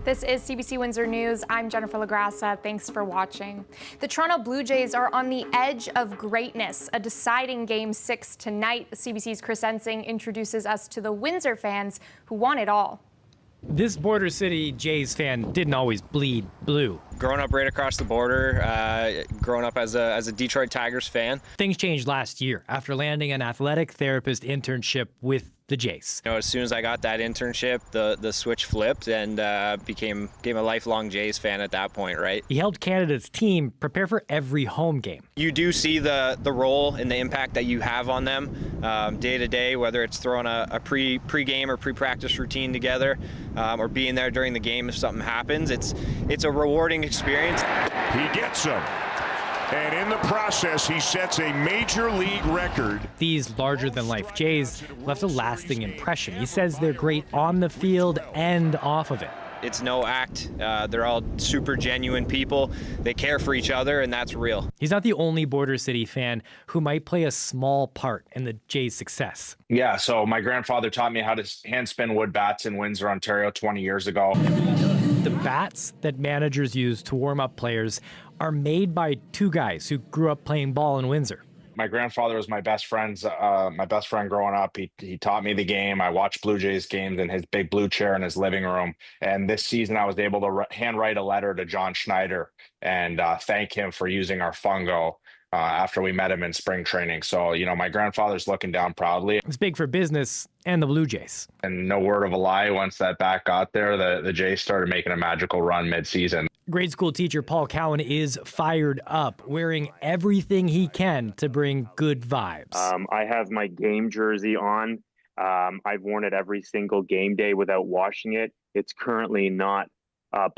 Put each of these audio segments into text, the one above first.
This is CBC Windsor News. I'm Jennifer LaGrassa. Thanks for watching. The Toronto Blue Jays are on the edge of greatness. A deciding Game 6 tonight. CBC's Chris Ensing introduces us to the Windsor fans who want it all. This Border City Jays fan didn't always bleed blue. Growing up right across the border, growing up as a Detroit Tigers fan. Things changed last year after landing an athletic therapist internship with the Jays. You know, as soon as I got that internship, the switch flipped and became a lifelong Jays fan at that point, right? He helped Canada's team prepare for every home game. You do see the role and the impact that you have on them day to day, whether it's throwing a pre-game or pre-practice routine together, or being there during the game if something happens. It's a rewarding experience. He gets them. And in the process, he sets a major league record. These larger-than-life Jays left a lasting impression. He says they're great on the field and off of it. It's no act. They're all super genuine people. They care for each other, and that's real. He's not the only Border City fan who might play a small part in the Jays' success. Yeah, so my grandfather taught me how to hand spin wood bats in Windsor, Ontario 20 years ago. The bats that managers use to warm up players are made by two guys who grew up playing ball in Windsor. My grandfather was my best friend growing up. He taught me the game. I watched Blue Jays games in his big blue chair in his living room. And this season, I was able to handwrite a letter to John Schneider and thank him for using our fungo after we met him in spring training. So, you know, my grandfather's looking down proudly. It's big for business and the Blue Jays. And no word of a lie, once that bat got there, the Jays started making a magical run mid-season. Grade school teacher Paul Cowan is fired up, wearing everything he can to bring good vibes. I have my game jersey on. I've worn it every single game day without washing it. It's currently not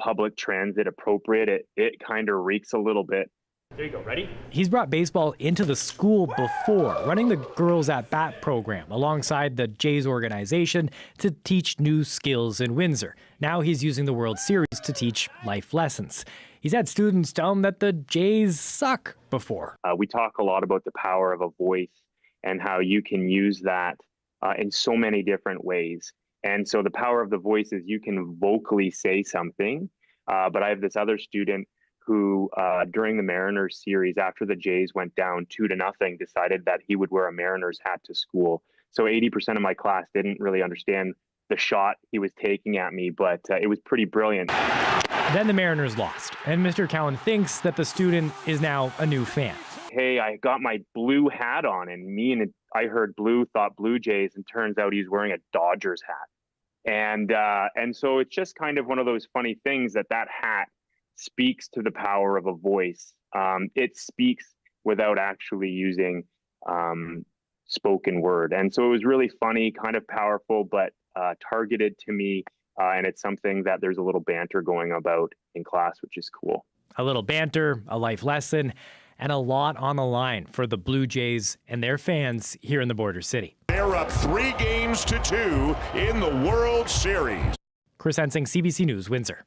public transit appropriate. It kind of reeks a little bit. There you go, ready? He's brought baseball into the school before, running the Girls at Bat program alongside the Jays organization to teach new skills in Windsor. Now he's using the World Series to teach life lessons. He's had students tell him that the Jays suck before. We talk a lot about the power of a voice and how you can use that in so many different ways. And so the power of the voice is you can vocally say something, but I have this other student who during the Mariners series, after the Jays went down 2-0, decided that he would wear a Mariners hat to school. So 80% of my class didn't really understand the shot he was taking at me, but it was pretty brilliant. Then the Mariners lost, and Mr. Cowan thinks that the student is now a new fan. Hey, I got my blue hat on, and I heard blue, thought Blue Jays, and turns out he's wearing a Dodgers hat. And so it's just kind of one of those funny things that hat speaks to the power of a voice. It speaks without actually using spoken word. And so it was really funny, kind of powerful, but targeted to me. And it's something that there's a little banter going about in class, which is cool. A little banter, a life lesson, and a lot on the line for the Blue Jays and their fans here in the Border City. They're up 3-2 in the World Series. Chris Ensing, CBC News, Windsor.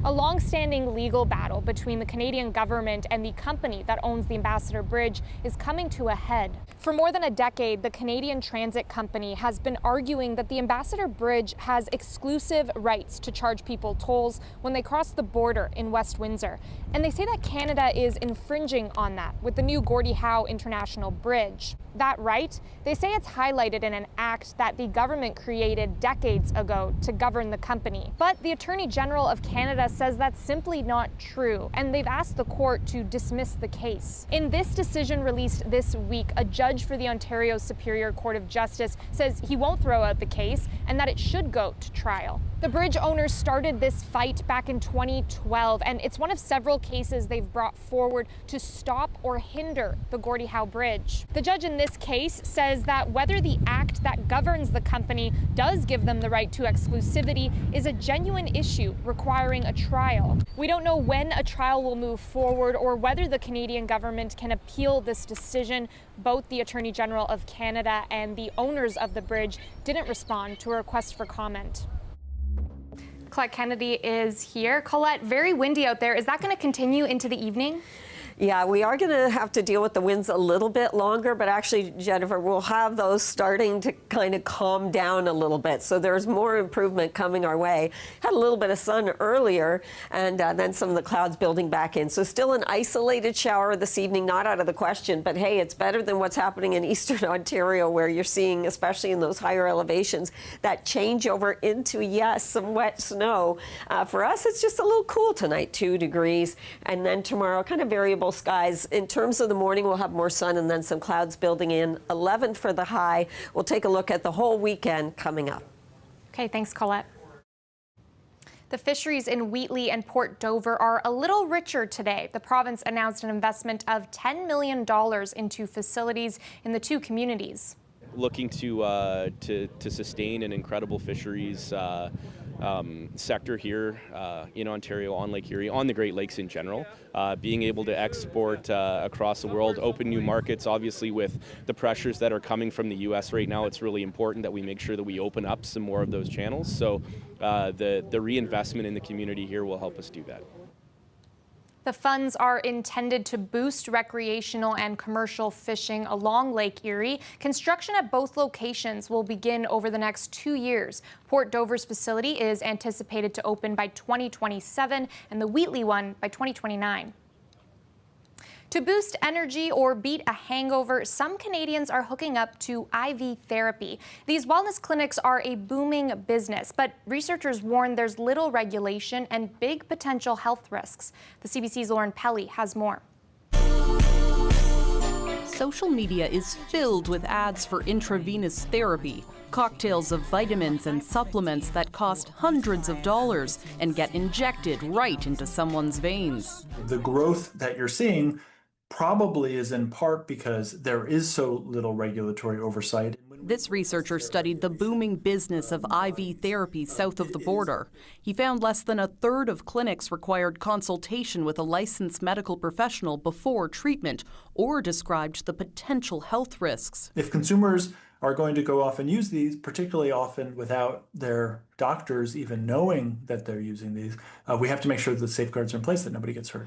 A long-standing legal battle between the Canadian government and the company that owns the Ambassador Bridge is coming to a head. For more than a decade, the Canadian Transit Company has been arguing that the Ambassador Bridge has exclusive rights to charge people tolls when they cross the border in West Windsor. And they say that Canada is infringing on that with the new Gordie Howe International Bridge. That right, they say it's highlighted in an act that the government created decades ago to govern the company. But the Attorney General of Canada says that's simply not true, and they've asked the court to dismiss the case. In this decision released this week, a judge for the Ontario Superior Court of Justice says he won't throw out the case and that it should go to trial. The bridge owners started this fight back in 2012, and it's one of several cases they've brought forward to stop or hinder the Gordie Howe Bridge. The judge in this case says that whether the act that governs the company does give them the right to exclusivity is a genuine issue requiring a trial. We don't know when a trial will move forward or whether the Canadian government can appeal this decision. Both the Attorney General of Canada and the owners of the bridge didn't respond to a request for comment. Colette Kennedy is here. Colette, very windy out there. Is that going to continue into the evening? Yeah, we are going to have to deal with the winds a little bit longer, but actually, Jennifer, we'll have those starting to kind of calm down a little bit. So there's more improvement coming our way. Had a little bit of sun earlier, and then some of the clouds building back in. So still an isolated shower this evening, not out of the question, but hey, it's better than what's happening in eastern Ontario, where you're seeing, especially in those higher elevations, that changeover into, yes, some wet snow. For us, it's just a little cool tonight, 2 degrees, and then tomorrow, kind of variable skies. In terms of the morning, we'll have more sun and then some clouds building in. 11 for the high. We'll take a look at the whole weekend coming up. Okay, thanks, Colette. The fisheries in Wheatley and Port Dover are a little richer today. The province announced an investment of $10 million into facilities in the two communities. Looking to sustain an incredible fisheries sector here in Ontario, on Lake Erie, on the Great Lakes in general. Being able to export across the world, open new markets. Obviously, with the pressures that are coming from the U.S. right now, it's really important that we make sure that we open up some more of those channels. So the reinvestment in the community here will help us do that. The funds are intended to boost recreational and commercial fishing along Lake Erie. Construction at both locations will begin over the next 2 years. Port Dover's facility is anticipated to open by 2027 and the Wheatley one by 2029. To boost energy or beat a hangover, some Canadians are hooking up to IV therapy. These wellness clinics are a booming business, but researchers warn there's little regulation and big potential health risks. The CBC's Lauren Pelly has more. Social media is filled with ads for intravenous therapy, cocktails of vitamins and supplements that cost hundreds of dollars and get injected right into someone's veins. The growth that you're seeing probably is in part because there is so little regulatory oversight. This researcher studied the booming business of IV therapy south of the border. He found less than a third of clinics required consultation with a licensed medical professional before treatment or described the potential health risks. If consumers are going to go off and use these, particularly often without their doctors even knowing that they're using these, we have to make sure that the safeguards are in place, that nobody gets hurt.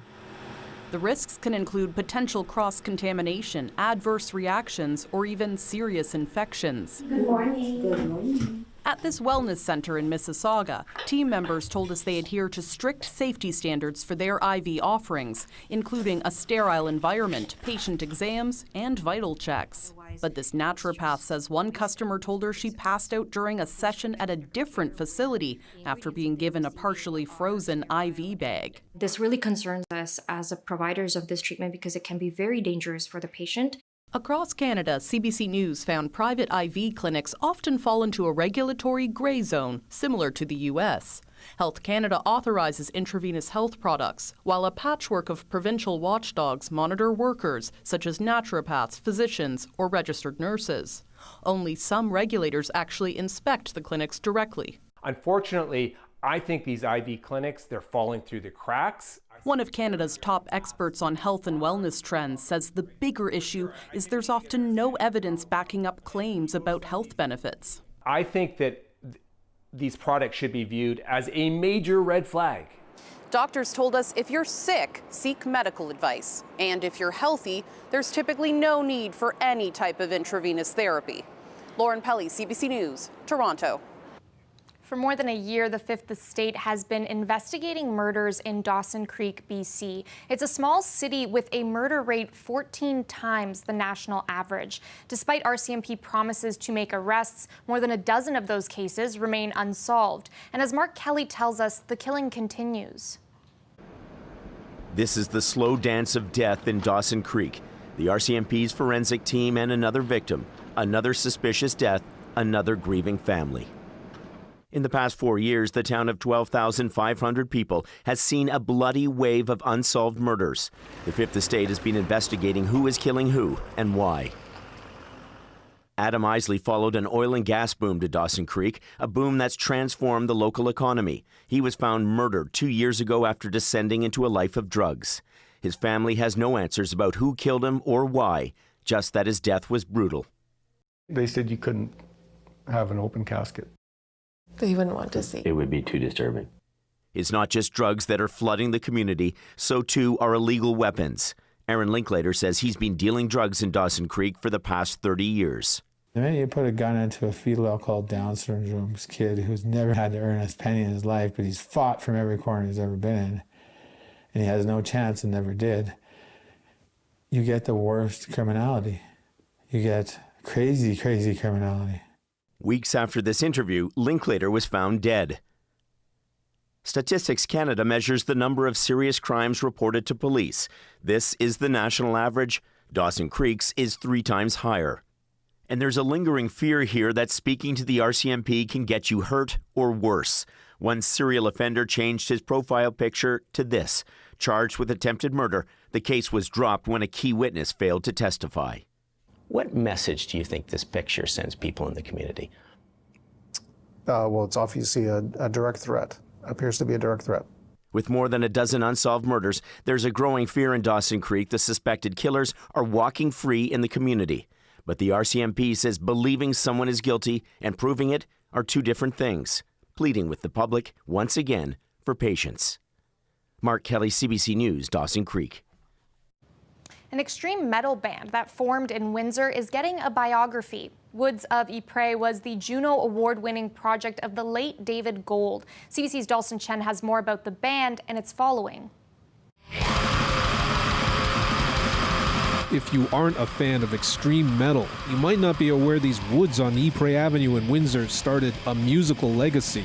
The risks can include potential cross-contamination, adverse reactions, or even serious infections. Good morning. Good morning. At this wellness center in Mississauga, team members told us they adhere to strict safety standards for their IV offerings, including a sterile environment, patient exams, and vital checks. But this naturopath says one customer told her she passed out during a session at a different facility after being given a partially frozen IV bag. This really concerns us as providers of this treatment because it can be very dangerous for the patient. Across Canada, CBC News found private IV clinics often fall into a regulatory gray zone, similar to the U.S. Health Canada authorizes intravenous health products, while a patchwork of provincial watchdogs monitor workers, such as naturopaths, physicians, or registered nurses. Only some regulators actually inspect the clinics directly. Unfortunately, I think these IV clinics, they're falling through the cracks. One of Canada's top experts on health and wellness trends says the bigger issue is there's often no evidence backing up claims about health benefits. I think that these products should be viewed as a major red flag. Doctors told us if you're sick, seek medical advice. And if you're healthy, there's typically no need for any type of intravenous therapy. Lauren Pelly, CBC News, Toronto. For more than a year, the Fifth Estate has been investigating murders in Dawson Creek, BC. It's a small city with a murder rate 14 times the national average. Despite RCMP promises to make arrests, more than a dozen of those cases remain unsolved. And as Mark Kelly tells us, the killing continues. This is the slow dance of death in Dawson Creek. The RCMP's forensic team and another victim, another suspicious death, another grieving family. In the past 4 years, the town of 12,500 people has seen a bloody wave of unsolved murders. The Fifth Estate has been investigating who is killing who and why. Adam Isley followed an oil and gas boom to Dawson Creek, a boom that's transformed the local economy. He was found murdered 2 years ago after descending into a life of drugs. His family has no answers about who killed him or why, just that his death was brutal. They said you couldn't have an open casket. They wouldn't want to see. It would be too disturbing. It's not just drugs that are flooding the community, so too are illegal weapons. Aaron Linklater says he's been dealing drugs in Dawson Creek for the past 30 years. The minute you put a gun into a fetal alcohol Down syndrome kid who's never had to earn a penny in his life, but he's fought from every corner he's ever been in, and he has no chance and never did, you get the worst criminality. You get crazy, crazy criminality. Weeks after this interview, Linklater was found dead. Statistics Canada measures the number of serious crimes reported to police. This is the national average. Dawson Creek's is 3 times higher. And there's a lingering fear here that speaking to the RCMP can get you hurt or worse. One serial offender changed his profile picture to this. Charged with attempted murder, the case was dropped when a key witness failed to testify. What message do you think this picture sends people in the community? Well, it's obviously a direct threat. Appears to be a direct threat. With more than a dozen unsolved murders, there's a growing fear in Dawson Creek the suspected killers are walking free in the community. But the RCMP says believing someone is guilty and proving it are 2 different things, pleading with the public, once again, for patience. Mark Kelly, CBC News, Dawson Creek. An extreme metal band that formed in Windsor is getting a biography. Woods of Ypres was the Juno Award-winning project of the late David Gold. CBC's Dawson Chen has more about the band and its following. If you aren't a fan of extreme metal, you might not be aware these woods on Ypres Avenue in Windsor started a musical legacy.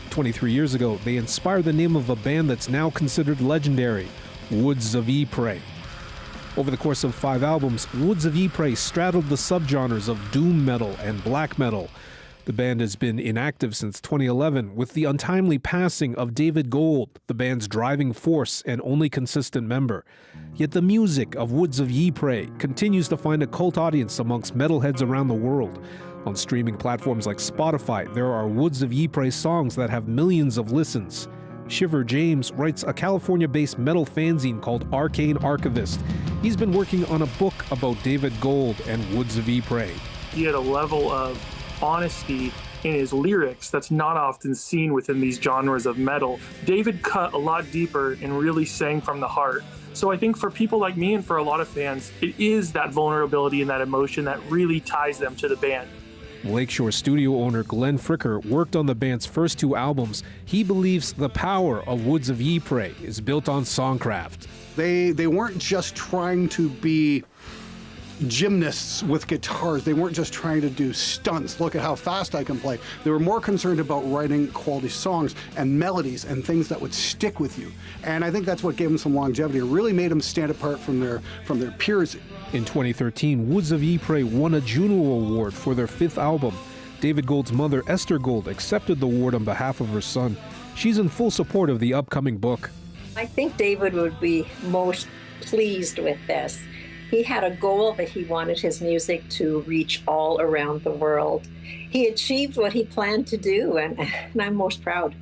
23 years ago, they inspired the name of a band that's now considered legendary, Woods of Ypres. Over the course of 5 albums, Woods of Ypres straddled the subgenres of doom metal and black metal. The band has been inactive since 2011 with the untimely passing of David Gold, the band's driving force and only consistent member. Yet the music of Woods of Ypres continues to find a cult audience amongst metalheads around the world. On streaming platforms like Spotify, there are Woods of Ypres songs that have millions of listens. Shiver James writes a California-based metal fanzine called Arcane Archivist. He's been working on a book about David Gold and Woods of Ypres. He had a level of honesty in his lyrics that's not often seen within these genres of metal. David cut a lot deeper and really sang from the heart. So I think for people like me and for a lot of fans, it is that vulnerability and that emotion that really ties them to the band. Lakeshore studio owner Glenn Fricker worked on the band's first 2 albums. He believes the power of Woods of Ypres is built on songcraft. They weren't just trying to be gymnasts with guitars. They weren't just trying to do stunts. Look at how fast I can play. They were more concerned about writing quality songs and melodies and things that would stick with you. And I think that's what gave them some longevity. It really made them stand apart from their peers. In 2013, Woods of Ypres won a Juno Award for their 5th album. David Gold's mother, Esther Gold, accepted the award on behalf of her son. She's in full support of the upcoming book. I think David would be most pleased with this. He had a goal that he wanted his music to reach all around the world. He achieved what he planned to do, and I'm most proud.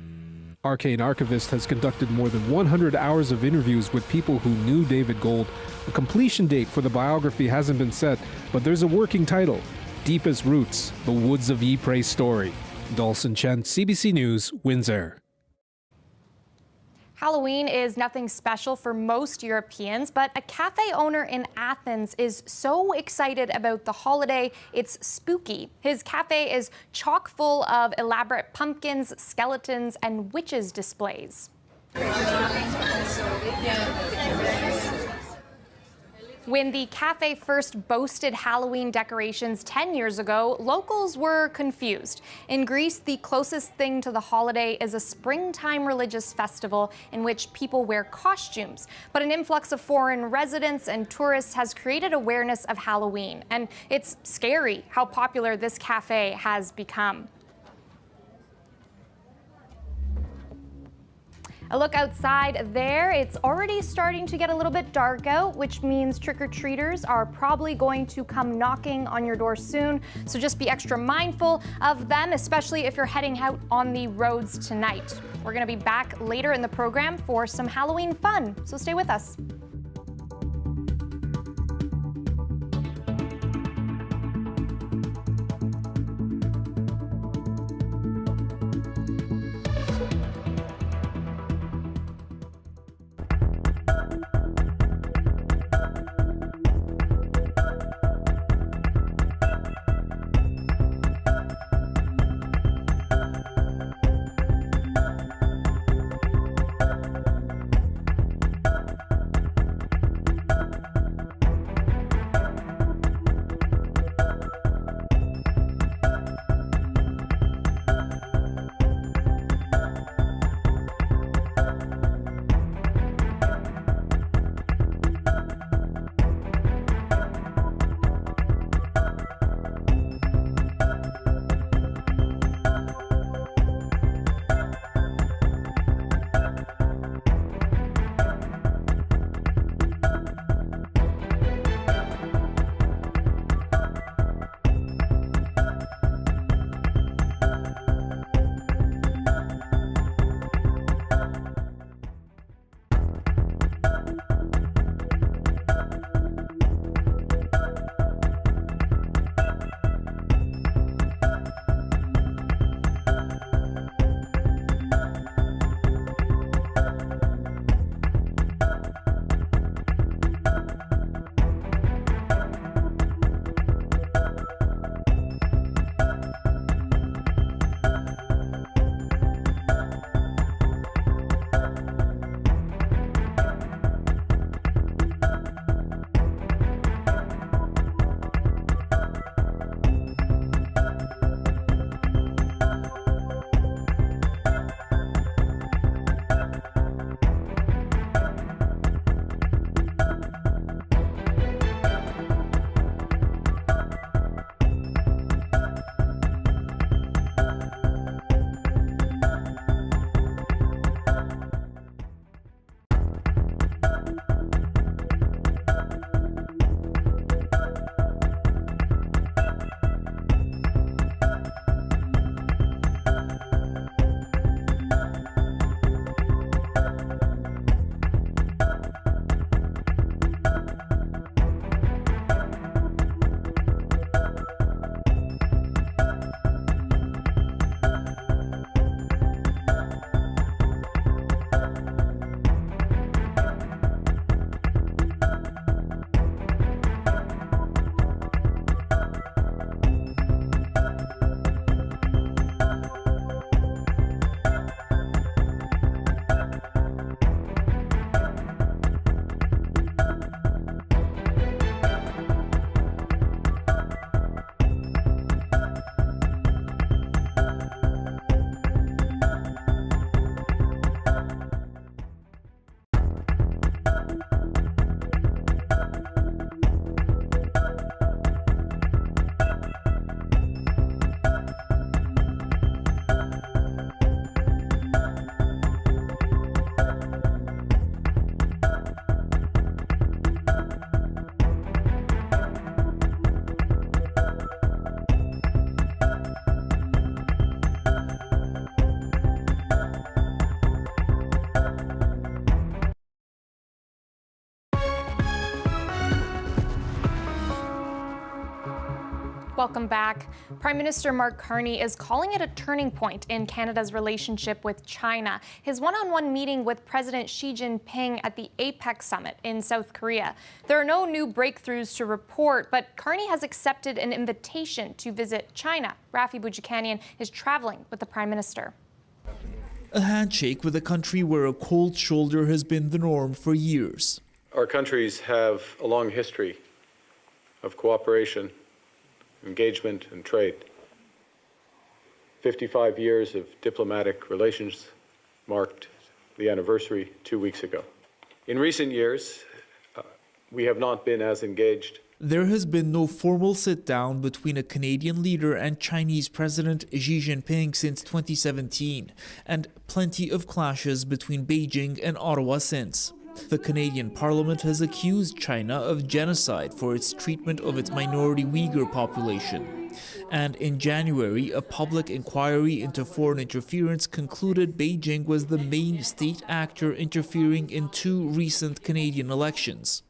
Arcane Archivist has conducted more than 100 hours of interviews with people who knew David Gold. A completion date for the biography hasn't been set, but there's a working title, Deepest Roots, The Woods of Ypres Story. Dawson Chen, CBC News, Windsor. Halloween is nothing special for most Europeans, but a cafe owner in Athens is so excited about the holiday, it's spooky. His cafe is chock full of elaborate pumpkins, skeletons, and witches displays. When the cafe first boasted Halloween decorations 10 years ago, locals were confused. In Greece, the closest thing to the holiday is a springtime religious festival in which people wear costumes. But an influx of foreign residents and tourists has created awareness of Halloween, and it's scary how popular this cafe has become. A look outside there, it's already starting to get a little bit dark out, which means trick-or-treaters are probably going to come knocking on your door soon. So just be extra mindful of them, especially if you're heading out on the roads tonight. We're gonna be back later in the program for some Halloween fun, so stay with us. Welcome back. Prime Minister Mark Carney is calling it a turning point in Canada's relationship with China. His one-on-one meeting with President Xi Jinping at the Ypres summit in South Korea. There are no new breakthroughs to report, but Carney has accepted an invitation to visit China. Rafi Boudjikanian is traveling with the Prime Minister. A handshake with a country where a cold shoulder has been the norm for years. Our countries have a long history of cooperation, engagement, and trade. 55 years of diplomatic relations marked the anniversary 2 weeks ago. In recent years, we have not been as engaged. There has been no formal sit-down between a Canadian leader and Chinese President Xi Jinping since 2017, and plenty of clashes between Beijing and Ottawa since. The Canadian Parliament has accused China of genocide for its treatment of its minority Uyghur population. And in January, a public inquiry into foreign interference concluded Beijing was the main state actor interfering in 2 recent Canadian elections.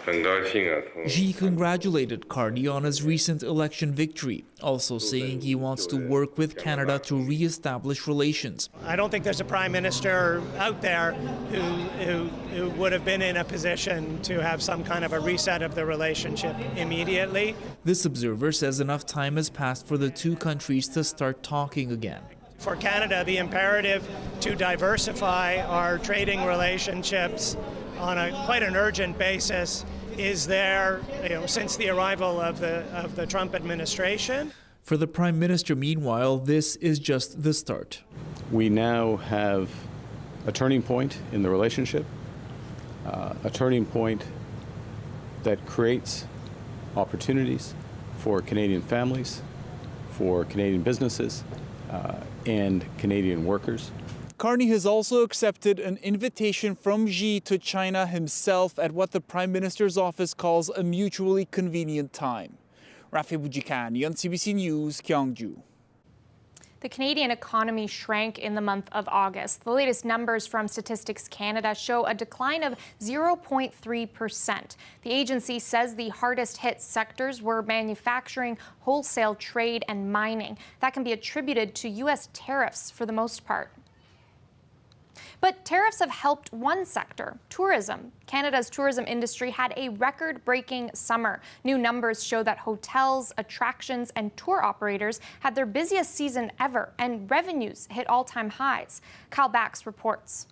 Xi congratulated Carney on his recent election victory, also saying he wants to work with Canada to re-establish relations. I don't think there's a prime minister out there who would have been in a position to have some kind of a reset of the relationship immediately. This observer says enough time has passed for the 2 countries to start talking again. For Canada, the imperative to diversify our trading relationships on quite an urgent basis is there, since the arrival of the Trump administration. For the Prime Minister, meanwhile, this is just the start. We now have a turning point in the relationship, a turning point that creates opportunities for Canadian families, for Canadian businesses, and Canadian workers. Carney has also accepted an invitation from Xi to China himself at what the Prime Minister's office calls a mutually convenient time. Rafi Boudjikanian, CBC News, Gyeongju. The Canadian economy shrank in the month of August. The latest numbers from Statistics Canada show a decline of 0.3%. The agency says the hardest hit sectors were manufacturing, wholesale trade, and mining. That can be attributed to U.S. tariffs for the most part. But tariffs have helped one sector, tourism. Canada's tourism industry had a record-breaking summer. New numbers show that hotels, attractions, and tour operators had their busiest season ever, and revenues hit all-time highs. Kyle Bax reports.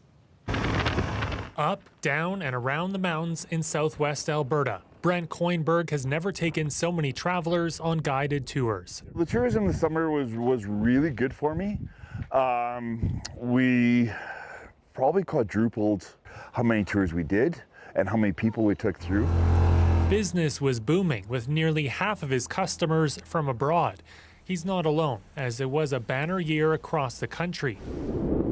Up, down, and around the mountains in southwest Alberta, Brent Coinberg has never taken so many travelers on guided tours. The tourism this summer was really good for me. We probably quadrupled how many tours we did and how many people we took through. Business was booming, with nearly half of his customers from abroad. He's not alone, as it was a banner year across the country.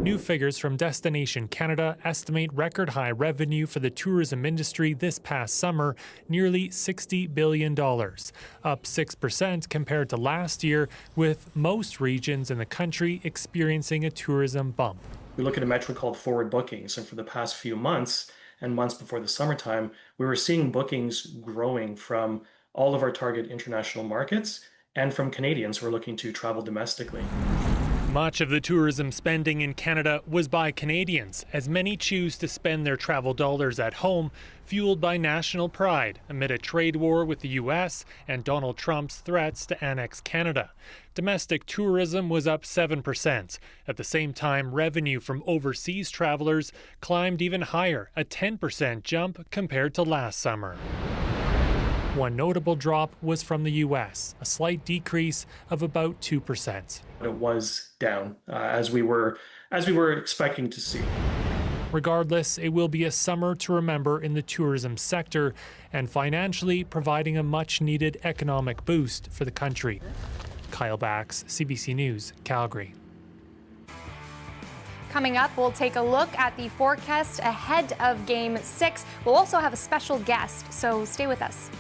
New figures from Destination Canada estimate record high revenue for the tourism industry this past summer, nearly $60 billion, up 6% compared to last year, with most regions in the country experiencing a tourism bump. We look at a metric called forward bookings, and for the past few months and months before the summertime, we were seeing bookings growing from all of our target international markets and from Canadians who are looking to travel domestically. Much of the tourism spending in Canada was by Canadians, as many choose to spend their travel dollars at home, fueled by national pride amid a trade war with the U.S. and Donald Trump's threats to annex Canada. Domestic tourism was up 7%. At the same time, revenue from overseas travelers climbed even higher, a 10% jump compared to last summer. One notable drop was from the U.S., a slight decrease of about 2%. It was down, as we were expecting to see. Regardless, it will be a summer to remember in the tourism sector and financially providing a much-needed economic boost for the country. Kyle Bax, CBC News, Calgary. Coming up, we'll take a look at the forecast ahead of Game 6. We'll also have a special guest, so stay with us.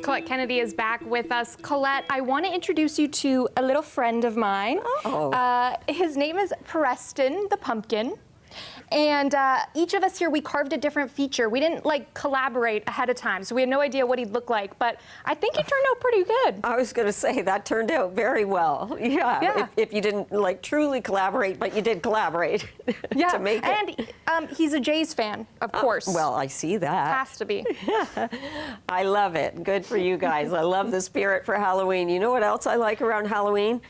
Colette Kennedy is back with us. Colette, I want to introduce you to a little friend of mine. His name is Preston the Pumpkin. And each of us here, we carved a different feature. We didn't collaborate ahead of time, so we had no idea what he'd look like, but I think he turned out pretty good. I was going to say that turned out very well. Yeah. If you didn't truly collaborate, but you did collaborate to make it. And he's a Jays fan, of course. Well, I see that. Has to be. I love it. Good for you guys. I love the spirit for Halloween. You know what else I like around Halloween?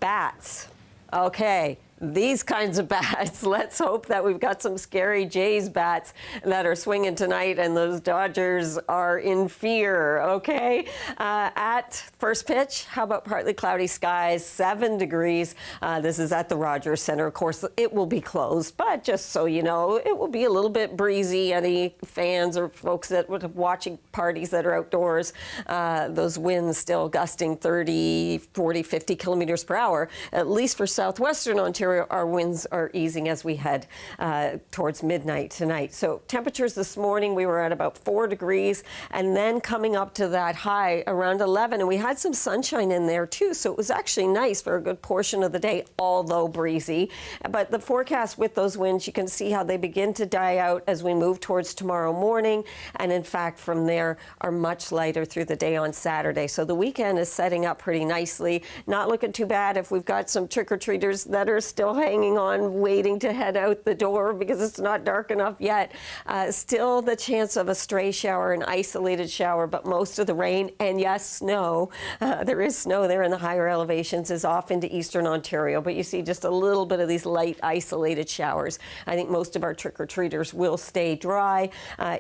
Bats. Okay. These kinds of bats. Let's hope that we've got some scary Jays bats that are swinging tonight and those Dodgers are in fear, okay? At first pitch, how about partly cloudy skies, 7 degrees. This is at the Rogers Center. Of course, it will be closed, but just so you know, it will be a little bit breezy. Any fans or folks that would have watching parties that are outdoors, those winds still gusting 30, 40, 50 kilometers per hour, at least for southwestern Ontario. Our winds are easing as we head towards midnight tonight. So temperatures this morning, we were at about 4 degrees, and then coming up to that high around 11, and we had some sunshine in there too, so it was actually nice for a good portion of the day, although breezy. But the forecast with those winds, you can see how they begin to die out as we move towards tomorrow morning, and in fact from there are much lighter through the day on Saturday. So the weekend is setting up pretty nicely. Not looking too bad if we've got some trick-or-treaters that are still hanging on, waiting to head out the door because it's not dark enough yet. Still the chance of a stray shower, an isolated shower, but most of the rain, and yes, snow. There is snow there in the higher elevations, is off into eastern Ontario, but you see just a little bit of these light isolated showers. I think most of our trick-or-treaters will stay dry.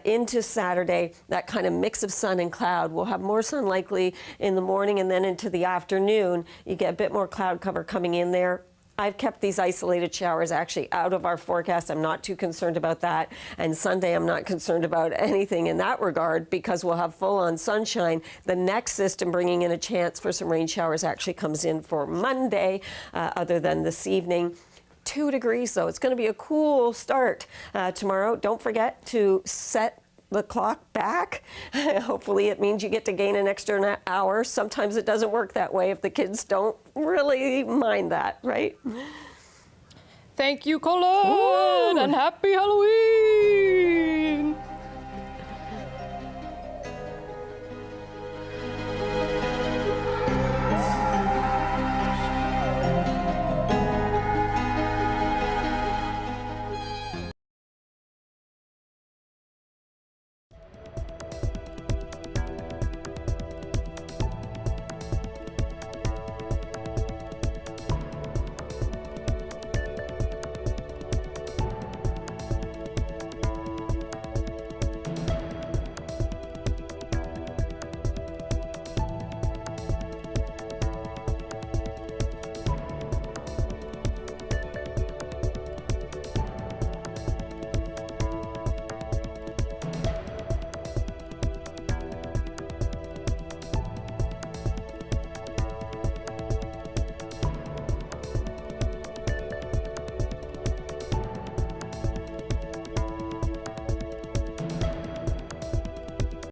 Into Saturday, that kind of mix of sun and cloud. We'll have more sun likely in the morning, and then into the afternoon, you get a bit more cloud cover coming in there. I've kept these isolated showers actually out of our forecast. I'm not too concerned about that. And Sunday, I'm not concerned about anything in that regard because we'll have full-on sunshine. The next system bringing in a chance for some rain showers actually comes in for Monday, other than this evening. 2 degrees, though. It's going to be a cool start tomorrow. Don't forget to set the clock back. Hopefully it means you get to gain an extra hour. Sometimes it doesn't work that way if the kids don't really mind that, right? Thank you, Colette, and happy Halloween!